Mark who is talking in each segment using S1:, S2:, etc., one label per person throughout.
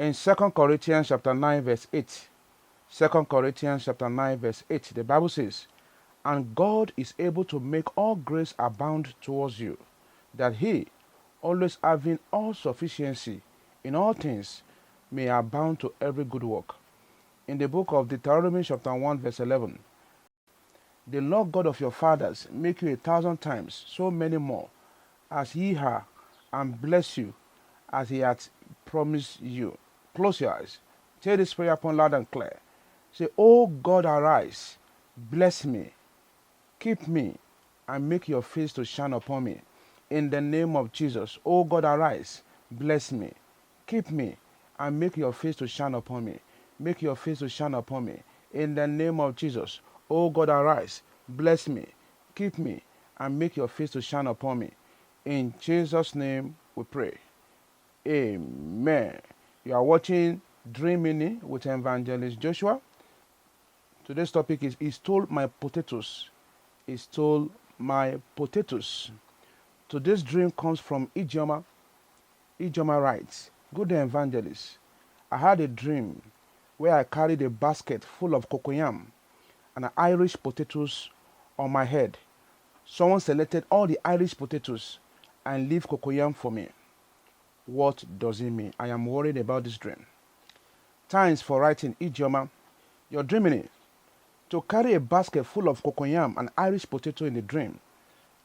S1: In 2 Corinthians chapter 9 verse 8, 2 Corinthians chapter 9 verse 8, the Bible says, "And God is able to make all grace abound towards you, that he, always having all sufficiency in all things, may abound to every good work." In the book of Deuteronomy chapter 1 verse 11, "The Lord God of your fathers make you 1,000 times so many more, as ye are, and bless you, as he hath promised you." Close your eyes. Take this prayer upon loud and clear. Say, "Oh God, arise, bless me, keep me, and make your face to shine upon me. In the name of Jesus, oh God, arise, bless me, keep me, and make your face to shine upon me. Make your face to shine upon me. In the name of Jesus, oh God, arise, bless me, keep me, and make your face to shine upon me. In Jesus' name we pray. Amen." You are watching Dream Mini with Evangelist Joshua. Today's topic is, "He stole my potatoes." He stole my potatoes. Today's dream comes from Ijoma. Ijoma writes, "Good day, Evangelist. I had a dream where I carried a basket full of cocoyam and Irish potatoes on my head. Someone selected all the Irish potatoes and leave cocoyam for me. What does it mean? I am worried about this dream." Thanks for writing, Ijoma. Your dreaming to carry a basket full of cocoyam and Irish potato in the dream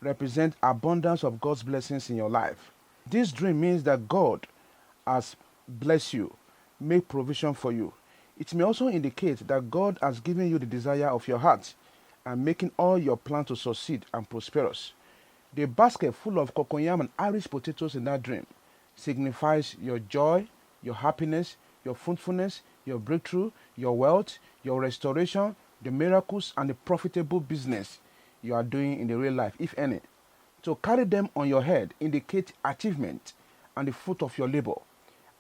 S1: represent abundance of God's blessings in your life. This dream means that God has blessed you, made provision for you. It may also indicate that God has given you the desire of your heart and making all your plans to succeed and prosperous. The basket full of cocoyam and Irish potatoes in that dream signifies your joy, your happiness, your fruitfulness, your breakthrough, your wealth, your restoration, the miracles, and the profitable business you are doing in the real life, if any. To carry them on your head indicates achievement and the fruit of your labor.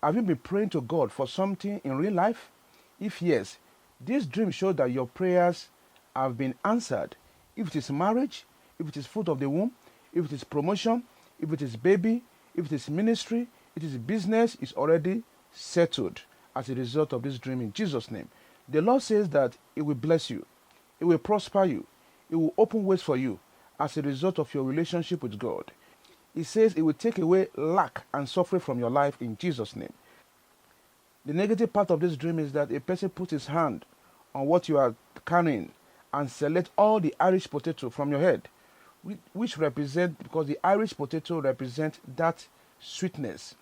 S1: Have you been praying to God for something in real life? If yes, this dream shows that your prayers have been answered. If it is marriage, if it is fruit of the womb, if it is promotion, if it is baby, if it is ministry, it is business, is already settled as a result of this dream in Jesus' name. The Lord says that He will bless you, He will prosper you, He will open ways for you as a result of your relationship with God. He says He will take away lack and suffering from your life in Jesus' name. The negative part of this dream is that a person puts his hand on what you are carrying and select all the Irish potato from your head, which represent, because the Irish potato represent that sweetness,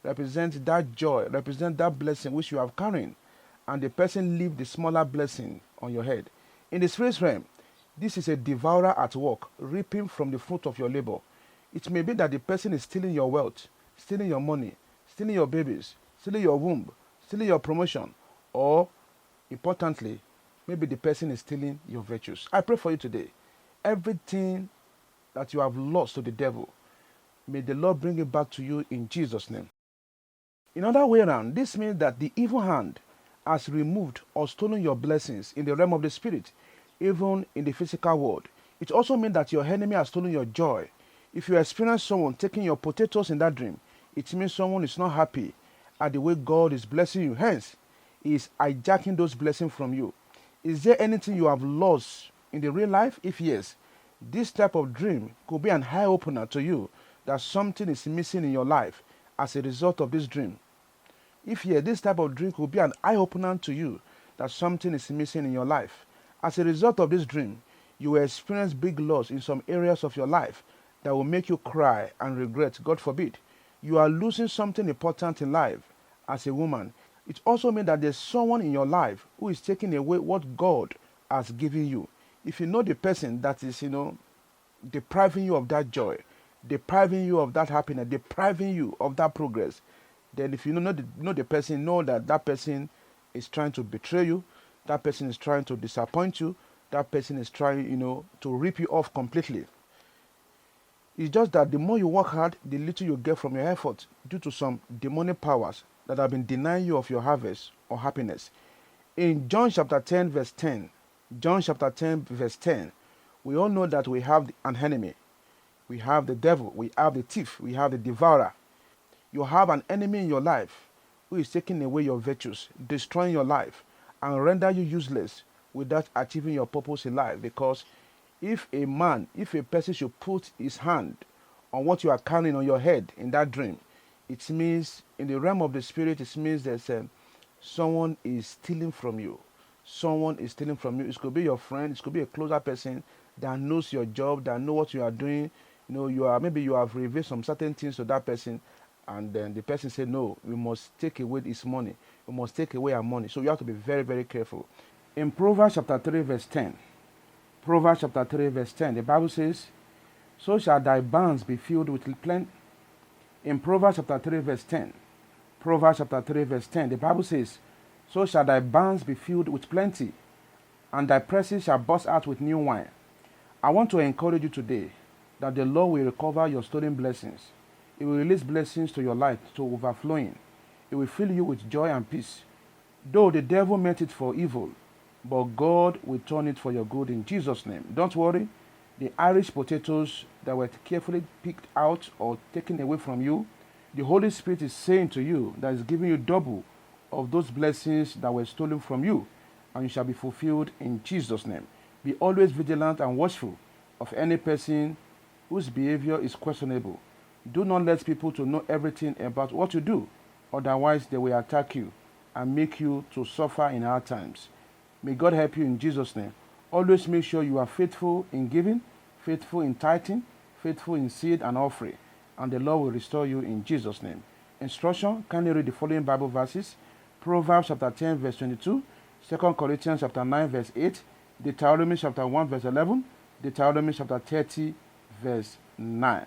S1: represent that joy, represent that blessing which you have carrying, and the person leave the smaller blessing on your head. In the spirit realm, this is a devourer at work, reaping from the fruit of your labor. It may be that the person is stealing your wealth, stealing your money, stealing your babies, stealing your womb, stealing your promotion, or, importantly, maybe the person is stealing your virtues. I pray for you today. Everything that you have lost to the devil, may the Lord bring it back to you in Jesus' name. In other way around, this means that the evil hand has removed or stolen your blessings in the realm of the spirit, even in the physical world. It also means that your enemy has stolen your joy. If you experience someone taking your potatoes in that dream, it means someone is not happy at the way God is blessing you. Hence, He is hijacking those blessings from you. Is there anything you have lost in the real life? If yes, this type of dream could be an eye-opener to you that something is missing in your life as a result of this dream. If yes, this type of dream could be an eye-opener to you that something is missing in your life. As a result of this dream, you will experience big loss in some areas of your life that will make you cry and regret, God forbid. You are losing something important in life as a woman. It also means that there's someone in your life who is taking away what God has given you. If you know the person that is, depriving you of that joy, depriving you of that happiness, depriving you of that progress, then if you know the person, know that that person is trying to betray you, that person is trying to disappoint you, that person is trying, to rip you off completely. It's just that the more you work hard, the little you get from your effort due to some demonic powers that have been denying you of your harvest or happiness. In John chapter 10, verse 10, John chapter 10, verse 10, we all know that we have an enemy. We have the devil, we have the thief, we have the devourer. You have an enemy in your life who is taking away your virtues, destroying your life, and render you useless without achieving your purpose in life. Because if a person should put his hand on what you are carrying on your head in that dream, it means in the realm of the spirit, it means that someone is stealing from you. Someone is stealing from you. It could be your friend, it could be a closer person that knows your job, that know what you are doing. Maybe you have revealed some certain things to that person, and then the person said, no, we must take away his money. We must take away our money. So you have to be very, very careful. In Proverbs chapter 3, verse 10, Proverbs chapter 3, verse 10, the Bible says, so shall thy barns be filled with plenty. In Proverbs chapter 3, verse 10, Proverbs chapter 3, verse 10, the Bible says, so shall thy barns be filled with plenty, and thy presses shall burst out with new wine. I want to encourage you today that the Lord will recover your stolen blessings. He will release blessings to your life to overflowing. He will fill you with joy and peace. Though the devil meant it for evil, but God will turn it for your good in Jesus' name. Don't worry. The Irish potatoes that were carefully picked out or taken away from you, the Holy Spirit is saying to you that is giving you double of those blessings that were stolen from you, and you shall be fulfilled in Jesus' name. Be always vigilant and watchful of any person whose behavior is questionable. Do not let people to know everything about what you do, otherwise they will attack you and make you to suffer in hard times. May God help you in Jesus' name. Always make sure you are faithful in giving, faithful in tithing, faithful in seed and offering, and the Lord will restore you in Jesus' name. Instruction, can you read the following Bible verses? Proverbs chapter 10, verse 22, 2 Corinthians chapter 9, verse 8, Deuteronomy chapter 1, verse 11, Deuteronomy chapter 30, verse 9.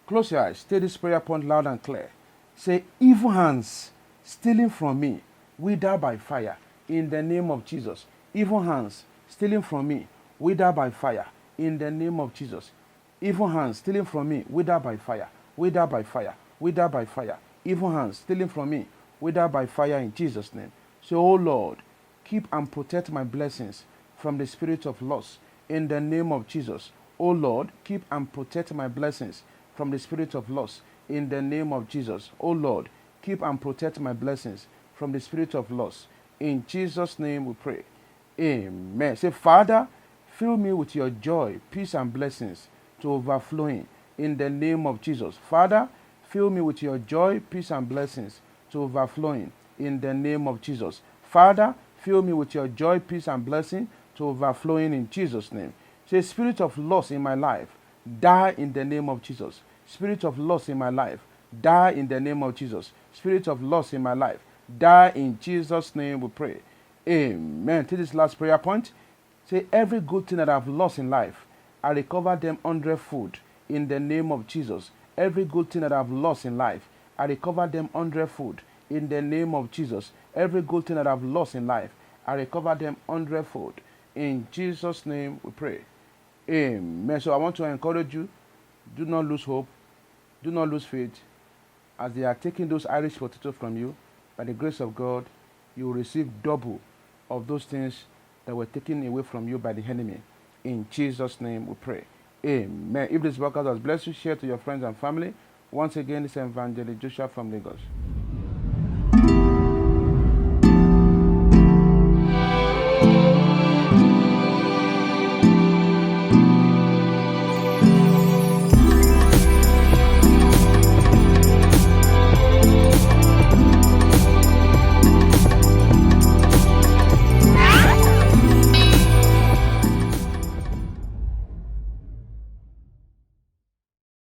S1: Close your eyes. Say this prayer point loud and clear. Say, evil hands stealing from me, wither by fire, in the name of Jesus. Evil hands stealing from me, wither by fire, in the name of Jesus. Evil hands stealing from me, wither by fire, wither by fire, wither by fire. Evil hands stealing from me, wither by fire in Jesus' name. So, oh Lord, keep and protect my blessings from the spirit of loss in the name of Jesus. Oh Lord, keep and protect my blessings from the spirit of loss in the name of Jesus. Oh Lord, keep and protect my blessings from the spirit of loss. In Jesus' name we pray. Amen. Say, Father, fill me with your joy, peace, and blessings to overflowing in the name of Jesus. Father, fill me with your joy, peace, and blessings to overflowing in the name of Jesus. Father, fill me with your joy, peace, and blessing to overflowing in Jesus' name. Say, spirit of loss in my life, die in the name of Jesus. Spirit of loss in my life, die in the name of Jesus. Spirit of loss in my life, die in Jesus' name we pray. Amen. Take this last prayer point. Say, every good thing that I've lost in life, I recover them 100-fold in the name of Jesus. Every good thing that I've lost in life, I recover them 100-fold in the name of Jesus. Every good thing that I've lost in life, I recover them 100-fold. In Jesus' name we pray. Amen. So I want to encourage you, do not lose hope, do not lose faith. As they are taking those Irish potatoes from you, by the grace of God, you will receive double of those things that were taken away from you by the enemy. In Jesus' name we pray. Amen. If this podcast has blessed you, share to your friends and family. Once again, this is Evangelist Joshua from Lagos.